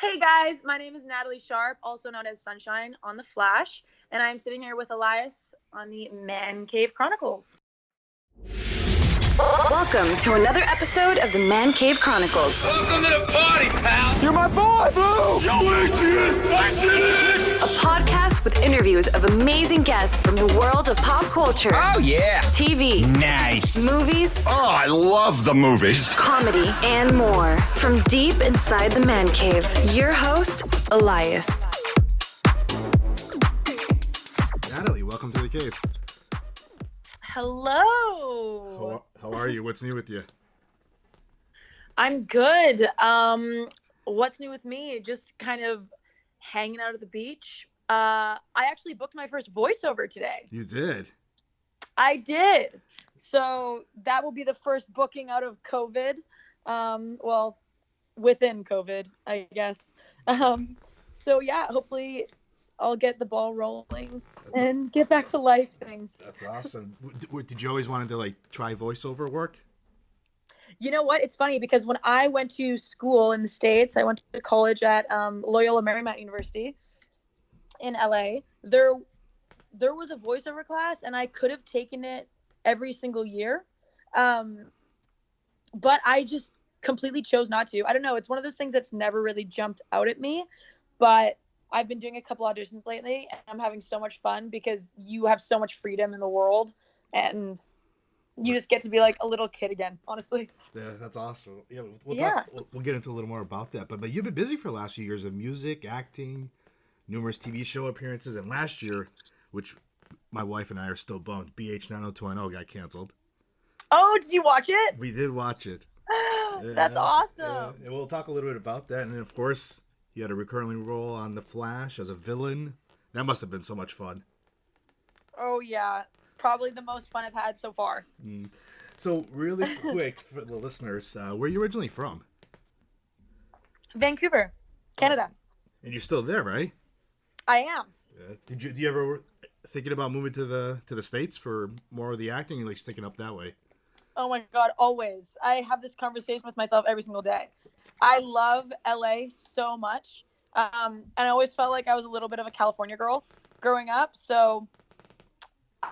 Hey guys, my name is Natalie Sharp, also known as Sunshine on The Flash, and I'm sitting here with Elias on the Man Cave Chronicles. Welcome to another episode of the Man Cave Chronicles. Welcome to the party, pal! You're my boy, Blue! Yo, Adrian! A podcast with interviews of amazing guests from the world of pop culture. Oh, yeah! TV. Nice! Movies. Oh, I love the movies! Comedy and more. From deep inside the Man Cave, your host, Elias. Natalie, welcome to the cave. Hello! How are you? What's new with you? I'm good. What's new with me? Just kind of hanging out at the beach. I actually booked my first voiceover today. You did? I did. So that will be the first booking out of COVID. Well, within COVID, I guess. So yeah, hopefully I'll get the ball rolling and get back to life things. That's awesome. Did you always wanted to try voiceover work? You know what? It's funny because when I went to school in the States, I went to college at Loyola Marymount University in LA. There was a voiceover class, and I could have taken it every single year, but I just completely chose not to. I don't know. It's one of those things that's never really jumped out at me, but I've been doing a couple auditions lately, and I'm having so much fun because you have so much freedom in the world, and you just get to be like a little kid again, honestly. Yeah, that's awesome. Yeah, we'll get into a little more about that. But you've been busy for the last few years of music, acting, numerous TV show appearances, and last year, which my wife and I are still bummed, BH 90210 got canceled. Oh, did you watch it? We did watch it. That's awesome. Yeah. And we'll talk a little bit about that. And then, of course, you had a recurring role on The Flash as a villain. That must have been so much fun. Oh, yeah. Probably the most fun I've had so far. So, really quick for the listeners, where are you originally from? Vancouver, Canada. And you're still there, right? I am. Do you ever thinking about moving to the States for more of the acting, or sticking up that way? Oh my God, always. I have this conversation with myself every single day. I love LA so much. And I always felt like I was a little bit of a California girl growing up. So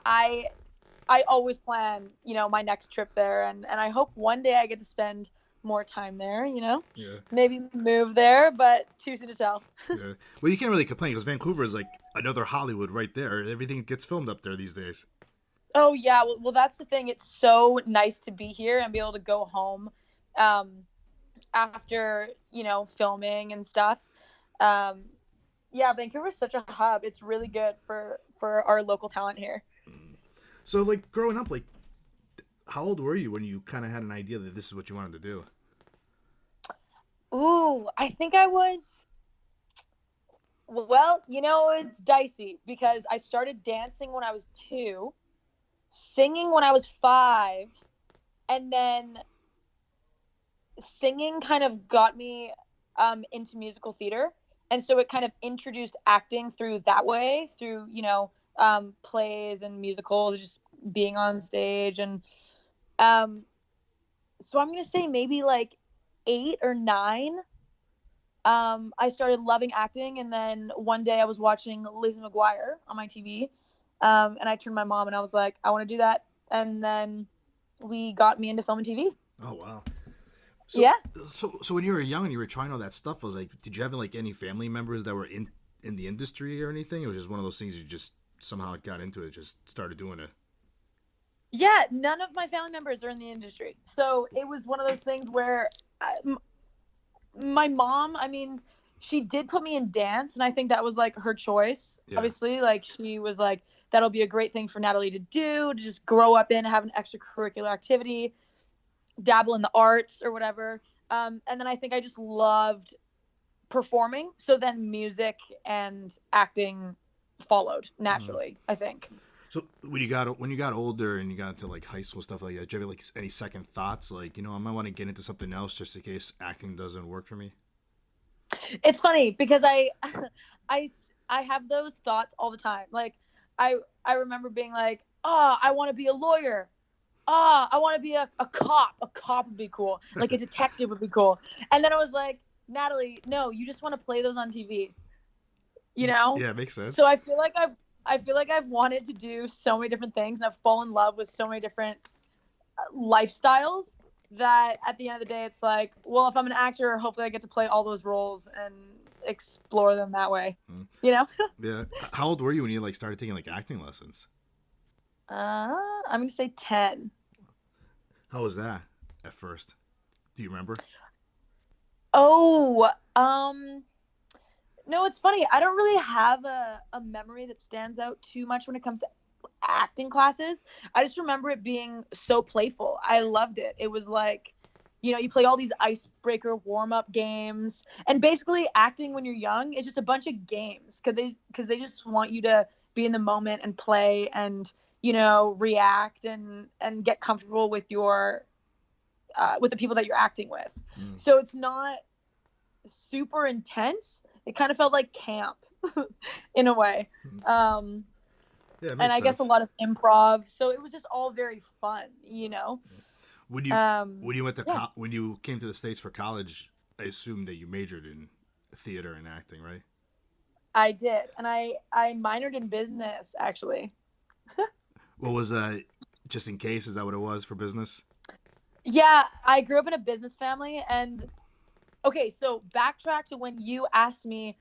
I always plan, my next trip there. And I hope one day I get to spend more time there, Yeah. Maybe move there, but too soon to tell. Yeah. Well, you can't really complain because Vancouver is like another Hollywood right there. Everything gets filmed up there these days. Oh, yeah. Well, that's the thing. It's so nice to be here and be able to go home after, filming and stuff. Yeah, Vancouver is such a hub. It's really good for our local talent here. So, growing up, how old were you when you kind of had an idea that this is what you wanted to do? Ooh, I think I was... Well, it's dicey because I started dancing when I was 2, singing when I was 5, and then singing kind of got me into musical theater. And so it kind of introduced acting through that way, through, plays and musicals, just being on stage. And so I'm going to say maybe 8 or 9. I started loving acting, and then one day I was watching Lizzie McGuire on my TV, and I turned to my mom and I was like, I want to do that. And then we got me into film and TV. Oh, wow. Yeah. So when you were young and you were trying all that stuff, did you have any family members that were in the industry or anything? It was just one of those things you just somehow got into it, just started doing it? Yeah, none of my family members are in the industry. So it was one of those things where my mom, she did put me in dance, and I think that was her choice. Yeah. Obviously, she was like, that'll be a great thing for Natalie to do, to just grow up in, have an extracurricular activity, dabble in the arts or whatever. And then I think I just loved performing. So then music and acting followed naturally, I think. So when you got older and you got into high school stuff like that, did you have any second thoughts I might want to get into something else just in case acting doesn't work for me? It's funny because I have those thoughts all the time. I remember being like, I want to be a lawyer. I want to be a cop. A cop would be cool. A detective would be cool. And then I was like, Natalie, no, you just want to play those on TV. You know? Yeah, it makes sense. So I feel like I've wanted to do so many different things, and I've fallen in love with so many different lifestyles that at the end of the day, it's like, well, if I'm an actor, hopefully I get to play all those roles and explore them that way. You know? Yeah. How old were you when you like started taking like acting lessons? I'm gonna say 10. How was that at first? Do you remember? Oh, no, it's funny. I don't really have a memory that stands out too much when it comes to acting classes. I just remember it being so playful. I loved it. It was like, you know, you play all these icebreaker warm-up games, and basically acting when you're young is just a bunch of games because they just want you to be in the moment and play and, you know, react and get comfortable with your with the people that you're acting with. So it's not super intense. It kind of felt like camp in a way. Yeah, and I guess a lot of improv. So it was just all very fun, you know. When you went to when you came to the States for college, I assume that you majored in theater and acting, right? I did, and I minored in business actually. What was just in case? Is that what it was for business? Yeah, I grew up in a business family, and okay, so backtrack to when you asked me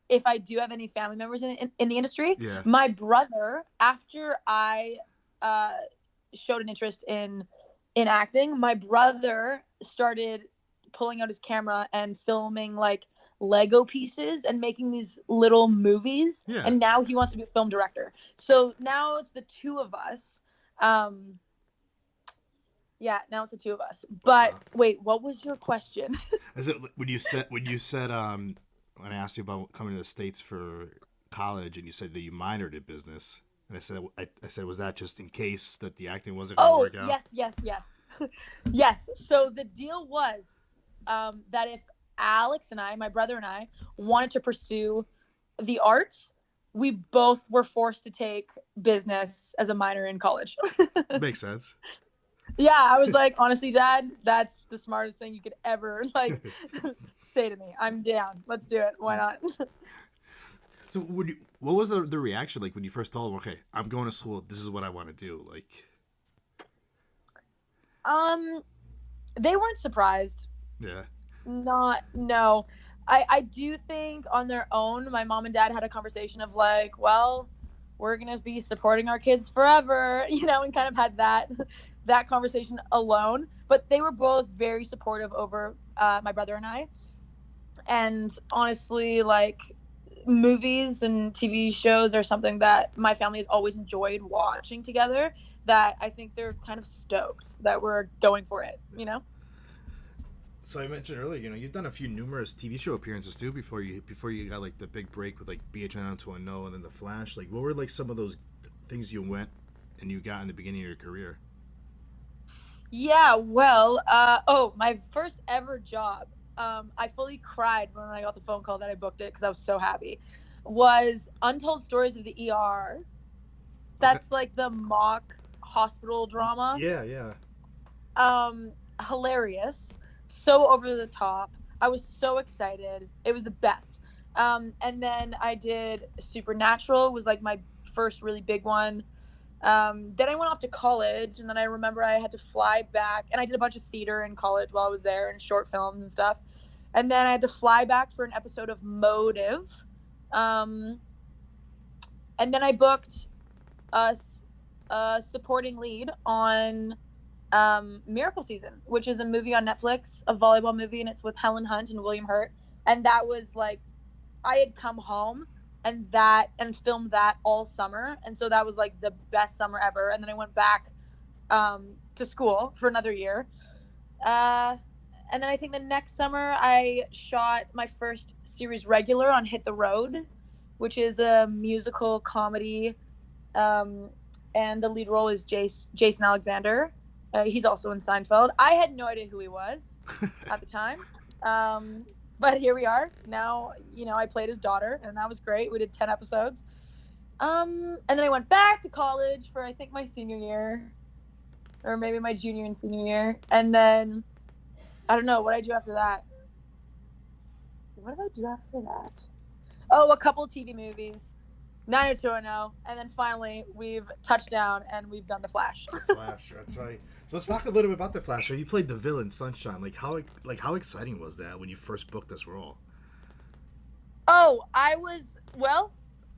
if I do have any family members in the industry. Yeah. My brother, after I showed an interest in acting, my brother started pulling out his camera and filming like Lego pieces and making these little movies. Yeah. And now he wants to be a film director. So now it's the two of us. Yeah, now it's the two of us. But wait, what was your question? Is it when you said when I asked you about coming to the States for college and you said that you minored in business, and I said was that just in case that the acting wasn't going to work out? Yes. Yes. So the deal was that if Alex and I, my brother and I, wanted to pursue the arts, we both were forced to take business as a minor in college. Makes sense. Yeah, I was like, honestly, Dad, that's the smartest thing you could ever like say to me. I'm down. Let's do it. Why not? So what was the reaction like when you first told them, okay, I'm going to school, this is what I want to do? Like, they weren't surprised. Yeah. No. I do think on their own, my mom and dad had a conversation of like, well, we're going to be supporting our kids forever, you know, and kind of had that conversation alone. But they were both very supportive over my brother and I. And honestly, like, movies and TV shows are something that my family has always enjoyed watching together, that I think they're kind of stoked that we're going for it, you know? So I mentioned earlier, you know, you've done a few numerous TV show appearances too before you got like the big break with like BHN 90210 and then The Flash. Like, what were like some of those things you went and you got in the beginning of your career? Yeah, well, my first ever job, I fully cried when I got the phone call that I booked it because I was so happy, was Untold Stories of the ER. That's like the mock hospital drama. Yeah. Hilarious. So over the top. I was so excited. It was the best. And then I did Supernatural, was like my first really big one. Then I went off to college, and then I remember I had to fly back, and I did a bunch of theater in college while I was there and short films and stuff. And then I had to fly back for an episode of Motive. And then I booked a supporting lead on Miracle Season, which is a movie on Netflix, a volleyball movie, and it's with Helen Hunt and William Hurt. And that was like, I had come home and filmed that all summer, and so that was like the best summer ever. And then I went back to school for another year, and then I think the next summer I shot my first series regular on Hit the Road, which is a musical comedy, and the lead role is Jason Alexander. He's also in Seinfeld. I had no idea who he was at the time. But here we are. Now, you know, I played his daughter, and that was great. We did 10 episodes. And then I went back to college for, I think, my senior year, or maybe my junior and senior year. And then, I don't know what I do after that. what did I do after that? Oh, a couple of TV movies, 90210, and then finally we've touched down and we've done The Flash. The Flash, that's right. So let's talk a little bit about The Flash. So you played the villain, Sunshine. How exciting was that when you first booked this role? Oh,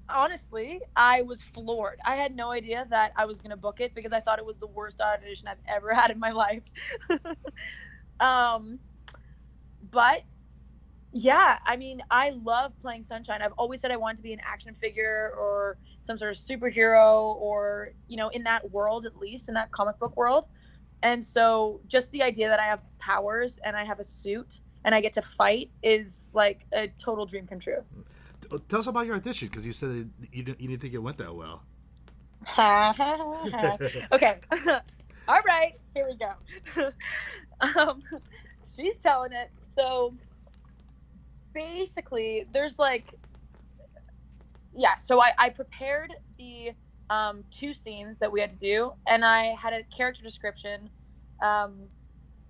honestly, I was floored. I had no idea that I was going to book it because I thought it was the worst audition I've ever had in my life. But yeah, I mean, I love playing Sunshine. I've always said I wanted to be an action figure or some sort of superhero or, in that world, at least in that comic book world. And so just the idea that I have powers and I have a suit and I get to fight is like a total dream come true. Tell us about your audition, because you said you didn't think it went that well. Okay. All right, here we go. She's telling it. So basically there's so I prepared the 2 scenes that we had to do, and I had a character description.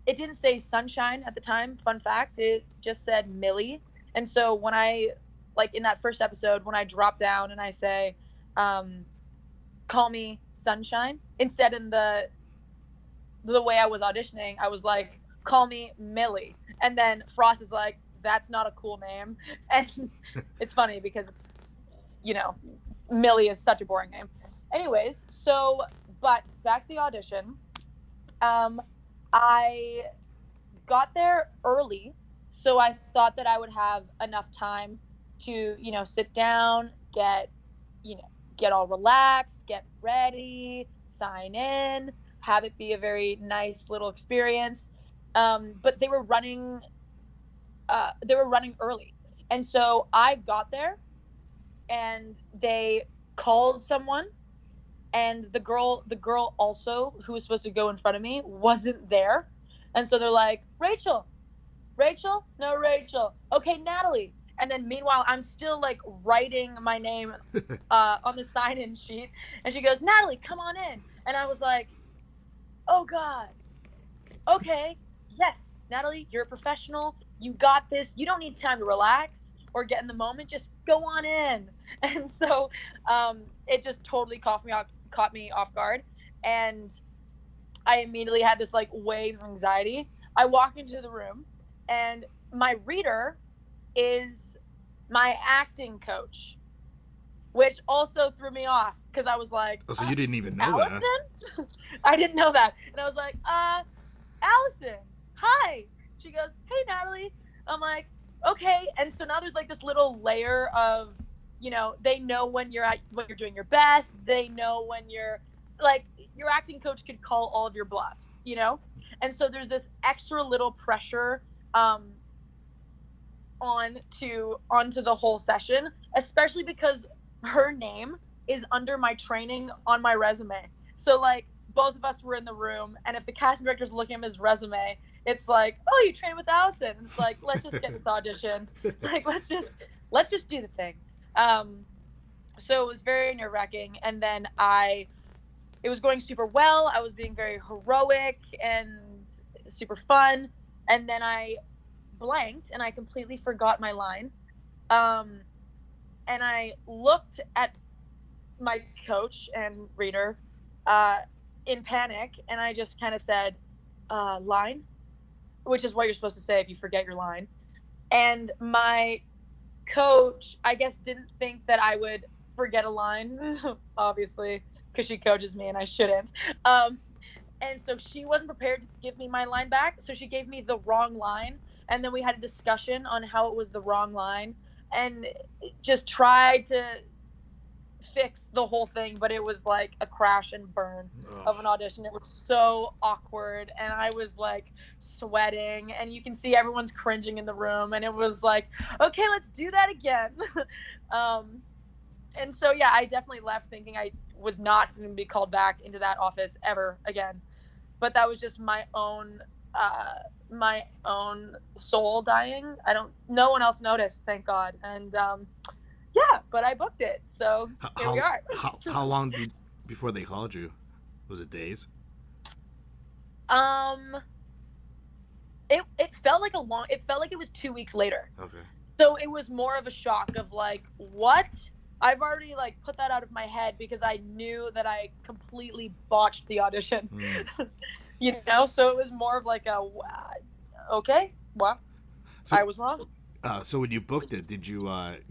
It didn't say Sunshine at the time, fun fact, it just said Millie. And so when I in that first episode, when I drop down and I say call me Sunshine, instead in the way I was auditioning, I was like, call me Millie. And then Frost is like, that's not a cool name. And it's funny because it's, Millie is such a boring name. Anyways, but back to the audition. I got there early, so I thought that I would have enough time to, sit down, get all relaxed, get ready, sign in, have it be a very nice little experience. But they were running early. And so I got there and they called someone, and the girl also, who was supposed to go in front of me, wasn't there. And so they're like, Rachel, no Rachel. Okay, Natalie. And then meanwhile, I'm still writing my name on the sign-in sheet. And she goes, Natalie, come on in. And I was like, oh God. Okay. Yes, Natalie, you're a professional. You got this. You don't need time to relax or get in the moment. Just go on in. And so it just totally caught me off guard. And I immediately had this wave of anxiety. I walk into the room, and my reader is my acting coach, which also threw me off because I was like, oh, so you didn't even know Allison? that? I didn't know that. And I was like, Allison, hi. She goes, hey, Natalie. I'm like, okay. And so now there's this little layer of, they know when you're doing your best. They know when you're your acting coach could call all of your bluffs, And so there's this extra little pressure onto the whole session, especially because her name is under my training on my resume. So both of us were in the room, and if the casting director's looking at his resume, it's like, oh, you trained with Allison. It's like, let's just get this audition. Let's just do the thing. So it was very nerve-wracking. And then it was going super well. I was being very heroic and super fun. And then I blanked and I completely forgot my line. And I looked at my coach and reader in panic, and I just kind of said, line, which is what you're supposed to say if you forget your line. And my coach, I guess, didn't think that I would forget a line, obviously, because she coaches me and I shouldn't. And so she wasn't prepared to give me my line back, so she gave me the wrong line. And then we had a discussion on how it was the wrong line and just tried to fix the whole thing, but it was like a crash and burn of an audition. It was so awkward, and I was sweating, and you can see everyone's cringing in the room, and it was like, okay, let's do that again. And so yeah, I definitely left thinking I was not going to be called back into that office ever again. But that was just my own soul dying. No one else noticed, thank God. And yeah, but I booked it, so here we are. How long before they called you? Was it days? It felt like it felt like it was 2 weeks later. Okay. So it was more of a shock of like, what? I've already like put that out of my head because I knew that I completely botched the audition. So it was more of like okay, well, I So, was wrong. so when you booked it, did you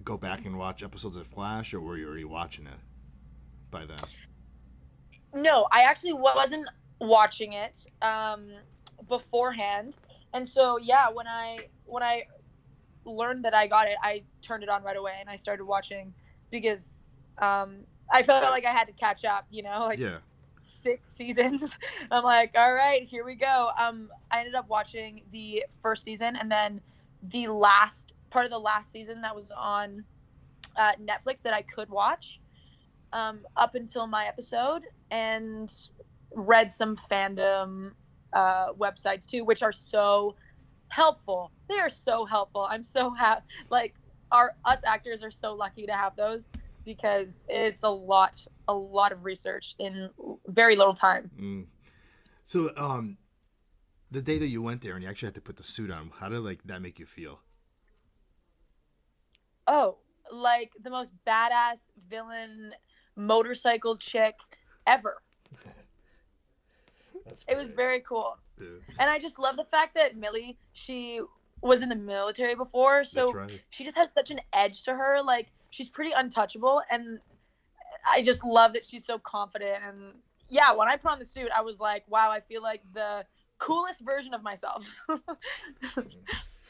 go back and watch episodes of Flash, or were you already watching it by then? No, I actually wasn't watching it beforehand. And so yeah, when I learned that I got it, I turned it on right away and I started watching because I felt like I had to catch up, like Yeah. 6 seasons. I'm like, all right, here we go. I ended up watching the first season and then the last part of the last season that was on Netflix that I could watch up until my episode, and read some fandom websites too, which are so helpful. They are so helpful. I'm so happy. Like us actors are so lucky to have those because it's a lot of research in very little time. So, the day that you went there and you actually had to put the suit on, how did like that make you feel? Oh, like the most badass villain motorcycle chick ever. It was very cool. Yeah. And I just love the fact that Millie, she was in the military before, so That's right. she just has such an edge to her. Like she's pretty untouchable, and I just love that she's so confident. And yeah, when I put on the suit, I was like, wow, I feel like the coolest version of myself.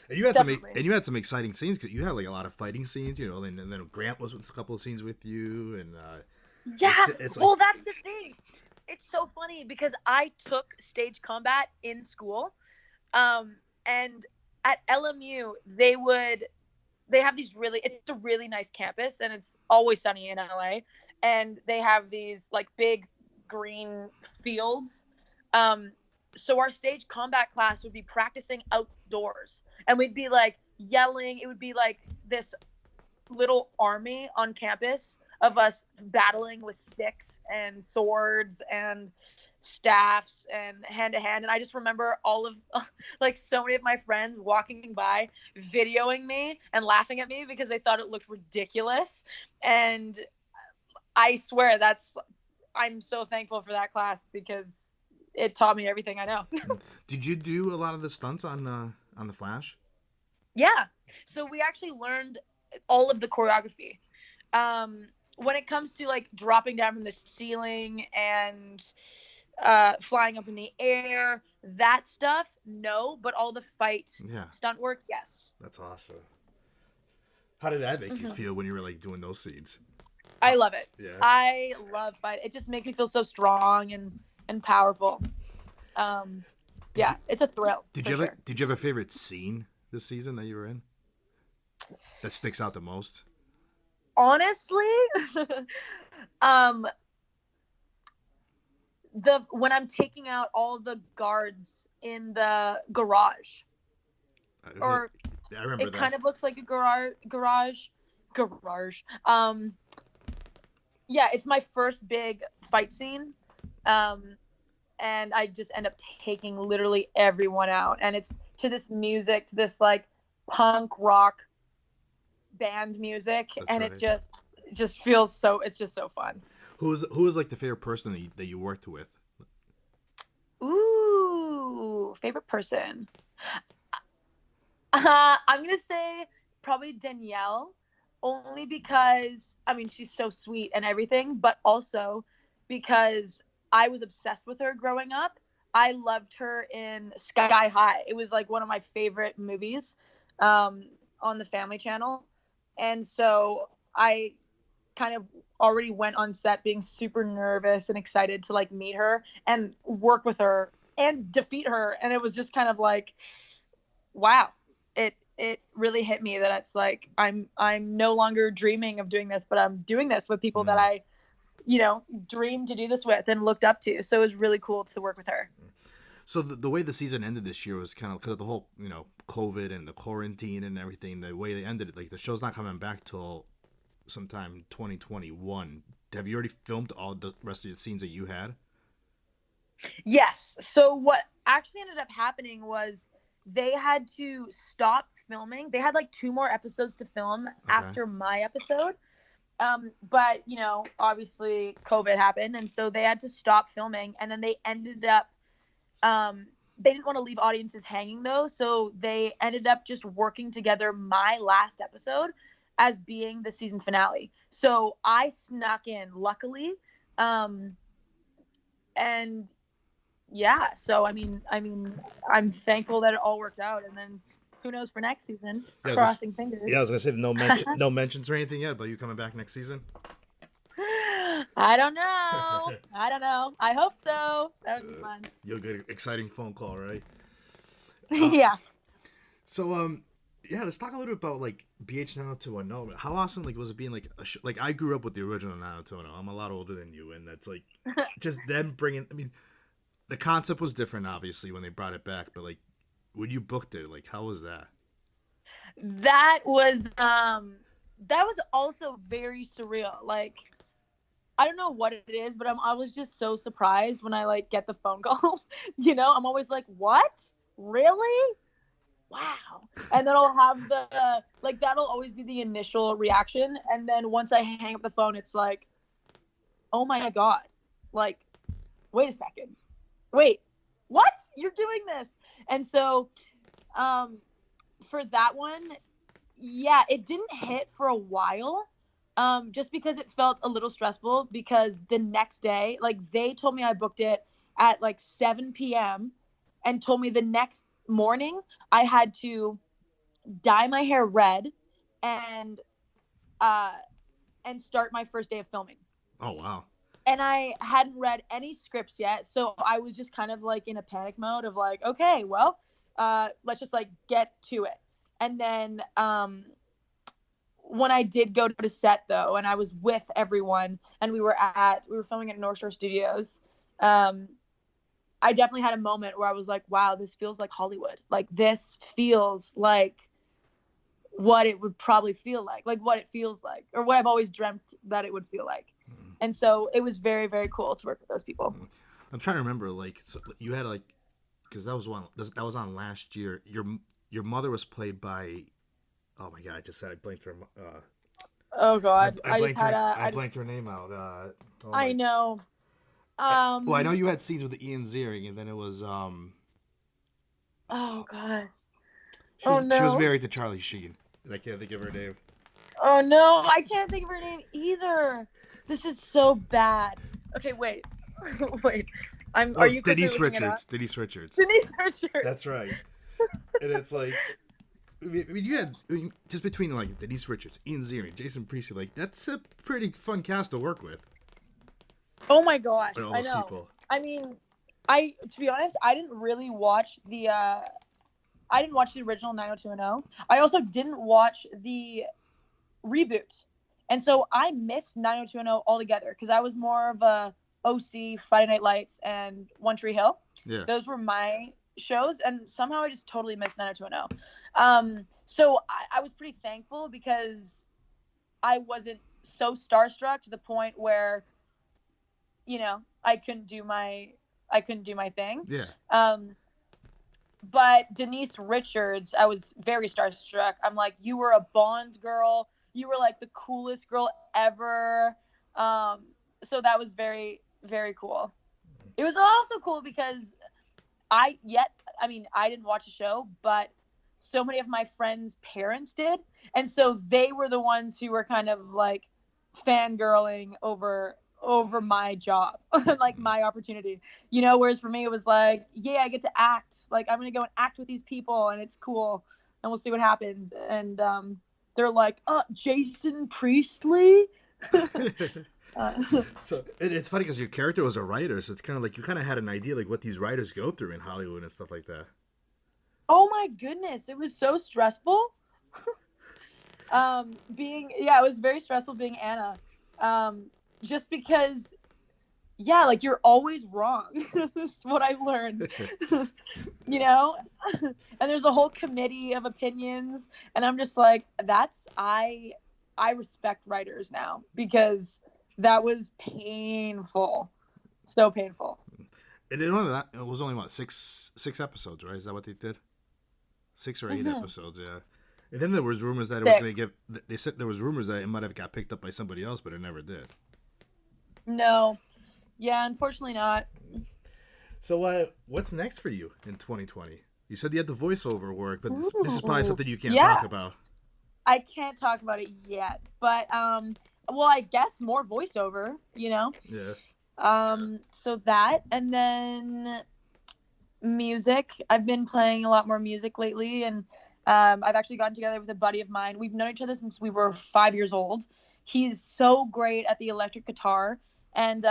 And you had Definitely. some exciting scenes because you had like a lot of fighting scenes, and then Grant was with a couple of scenes with you, and Yeah. it's Well, like, that's the thing. It's so funny because I took stage combat in school. And at LMU, they have these it's a really nice campus and it's always sunny in LA. And they have these like big green fields. So our stage combat class would be practicing outdoors and we'd be like yelling. It would be like this little army on campus of us battling with sticks and swords and staffs and hand to hand. And I just remember all of like so many of my friends walking by videoing me and laughing at me because they thought it looked ridiculous. And I swear I'm so thankful for that class because it taught me everything I know. did you do a lot of the stunts on the Flash? Yeah. So we actually learned all of the choreography. When it comes to like dropping down from the ceiling and flying up in the air, that stuff, no, but all the fight stunt work, yes. That's awesome. How did that make you feel when you were like doing those scenes? I love it. Yeah. I love fight. It just makes me feel so strong and powerful. Yeah, it's a thrill. Did you have a favorite scene this season that you were in that sticks out the most? Honestly, when I'm taking out all the guards in the garage, or I remember it that. kind of looks like a garage. Yeah, it's my first big fight scene, and I just end up taking literally everyone out, and it's to this music, to this like punk rock band music. That's and right. it just feels so, it's just so fun. Who was like the favorite person that you worked with? Ooh, favorite person. I'm gonna say probably Danielle, only because I mean she's so sweet and everything, but also because I was obsessed with her growing up. I loved her in Sky High. It was like one of my favorite movies on the Family Channel. And so I kind of already went on set being super nervous and excited to like meet her and work with her and defeat her. And it was just kind of like, wow, it really hit me that it's like, I'm no longer dreaming of doing this, but I'm doing this with people that I, dreamed to do this with and looked up to. So it was really cool to work with her. So the way the season ended this year was kind of because of the whole, COVID and the quarantine and everything. The way they ended it, like the show's not coming back till sometime 2021. Have you already filmed all the rest of the scenes that you had? Yes. So what actually ended up happening was they had to stop filming. They had like 2 more episodes to film after my episode. But obviously COVID happened, and so they had to stop filming, and then they ended up they didn't want to leave audiences hanging though, so they ended up just working together my last episode as being the season finale. So I snuck in, luckily. And yeah, so I mean I'm thankful that it all worked out, and then who knows for next season. Crossing fingers. Yeah, I was gonna say no mentions or anything yet about you coming back next season. I don't know. I hope so. That would be fun. You'll get an exciting phone call, right? Yeah. So yeah, let's talk a little bit about like BH 90210. How awesome like was it being like a like I grew up with the original 90210. I'm a lot older than you, and that's like just them bringing. I mean, the concept was different obviously when they brought it back, but like when you booked it, like how was that? That was also very surreal. Like, I don't know what it is, but I was just so surprised when I like get the phone call. I'm always like, what? Really? Wow. And then I'll have the that'll always be the initial reaction, and then once I hang up the phone, it's like, oh my God, like, wait a second, wait, what? You're doing this? And so for that one, yeah, it didn't hit for a while, just because it felt a little stressful, because the next day, like, they told me I booked it at like 7 p.m. and told me the next morning I had to dye my hair red and start my first day of filming. Oh wow. And I hadn't read any scripts yet, so I was just kind of like in a panic mode of like, okay, well, let's just like get to it. And then when I did go to set though, and I was with everyone, and we were filming at North Shore Studios, I definitely had a moment where I was like, wow, this feels like Hollywood. Like, this feels like what it would probably feel like what it feels like, or what I've always dreamt that it would feel like. And so it was very, very cool to work with those people. I'm trying to remember, like, so you had like, because that was on last year. Your mother was played by, oh my God, I just said I blanked her. Oh God, I blanked her name out. I know. Well, I know you had scenes with Ian Ziering, and then it was Oh God. She was married to Charlie Sheen, and I can't think of her name. Oh no, I can't think of her name either. This is so bad. Okay, wait. Are you Denise Richards? Denise Richards. That's right. And it's like, I mean, you had just between like Denise Richards, Ian Ziering, Jason Priestley, like that's a pretty fun cast to work with. Oh my gosh, all I those know. People. I mean, to be honest, I didn't really watch the original 90210. I also didn't watch the reboot. And so I missed 90210 altogether, because I was more of a OC, Friday Night Lights, and One Tree Hill. Yeah. Those were my shows, and somehow I just totally missed 90210. So I was pretty thankful, because I wasn't so starstruck to the point where, I couldn't do my thing. Yeah. But Denise Richards, I was very starstruck. I'm like, you were a Bond girl. You were like the coolest girl ever. So that was very, very cool. It was also cool because I didn't watch the show, but so many of my friends' parents did. And so they were the ones who were kind of like fangirling over my job, like my opportunity, whereas for me, it was like, yeah, I get to act. Like, I'm going to go and act with these people, and it's cool, and we'll see what happens. And they're like, Jason Priestley. So it's funny because your character was a writer, so it's kind of like you kind of had an idea like what these writers go through in Hollywood and stuff like that. Oh my goodness, it was so stressful. It was very stressful being Anna, just because, yeah, like, you're always wrong. That's what I've learned. And there's a whole committee of opinions, and I'm just like, I respect writers now, because that was painful, so painful. And it was only what, six episodes, right? Is that what they did? 6 or 8 episodes, yeah. And then there was rumors that it was going to get. They said there was rumors that it might have got picked up by somebody else, but it never did. No, yeah, unfortunately not. So, what's next for you in 2020? You said you had the voiceover work, but this is probably something you can't talk about. I can't talk about it yet, but well, I guess more voiceover, you know. Yeah. So that, and then music. I've been playing a lot more music lately, and I've actually gotten together with a buddy of mine. We've known each other since we were 5 years old. He's so great at the electric guitar, and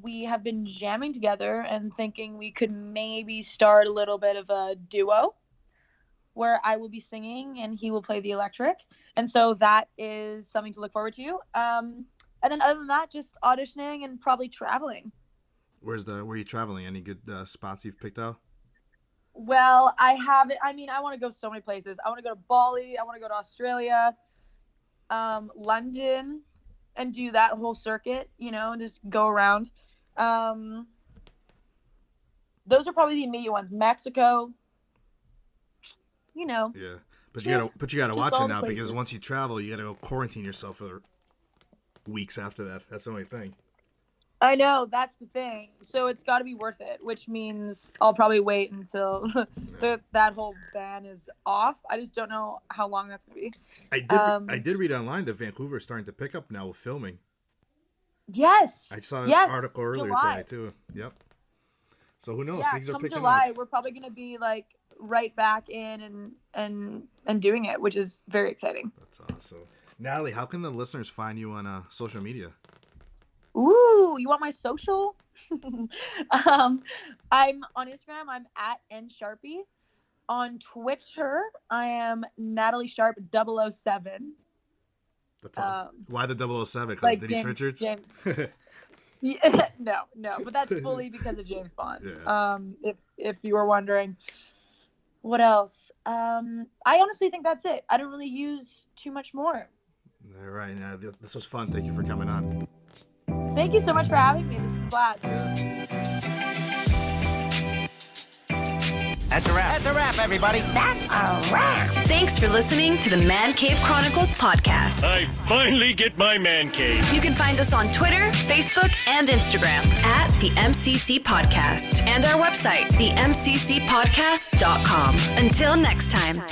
we have been jamming together and thinking we could maybe start a little bit of a duo where I will be singing and he will play the electric. And so that is something to look forward to. And then other than that, just auditioning and probably traveling. Where are you traveling? Any good spots you've picked out? Well, I haven't. I mean, I want to go so many places. I want to go to Bali. I want to go to Australia, London, and do that whole circuit, you know, and just go around. Those are probably the immediate ones. Mexico, you know. Yeah, but you gotta watch it now because once you travel, you gotta go quarantine yourself for weeks after that. That's the only thing. I know, that's the thing. So it's got to be worth it, which means I'll probably wait until that whole ban is off. I just don't know how long that's going to be. I did read online that Vancouver is starting to pick up now with filming. Yes. I saw an article earlier today too. Yep. So who knows? Yeah, things are picking July, up. we're probably going to be like right back in and doing it, which is very exciting. That's awesome. Natalie, how can the listeners find you on social media? Ooh, you want my social? I'm on Instagram. I'm at @nsharpie. On Twitter, I am Natalie Sharp 007. That's awesome. Why the 007? Because like Denise Richards? Yeah, no, but that's fully because of James Bond. Yeah. If you were wondering. What else? I honestly think that's it. I don't really use too much more. All right. This was fun. Thank you for coming on. Thank you so much for having me. This is a blast. That's a wrap. That's a wrap, everybody. That's a wrap. Thanks for listening to the Man Cave Chronicles podcast. I finally get my man cave. You can find us on Twitter, Facebook, and Instagram at the MCC Podcast and our website, themccpodcast.com. Until next time.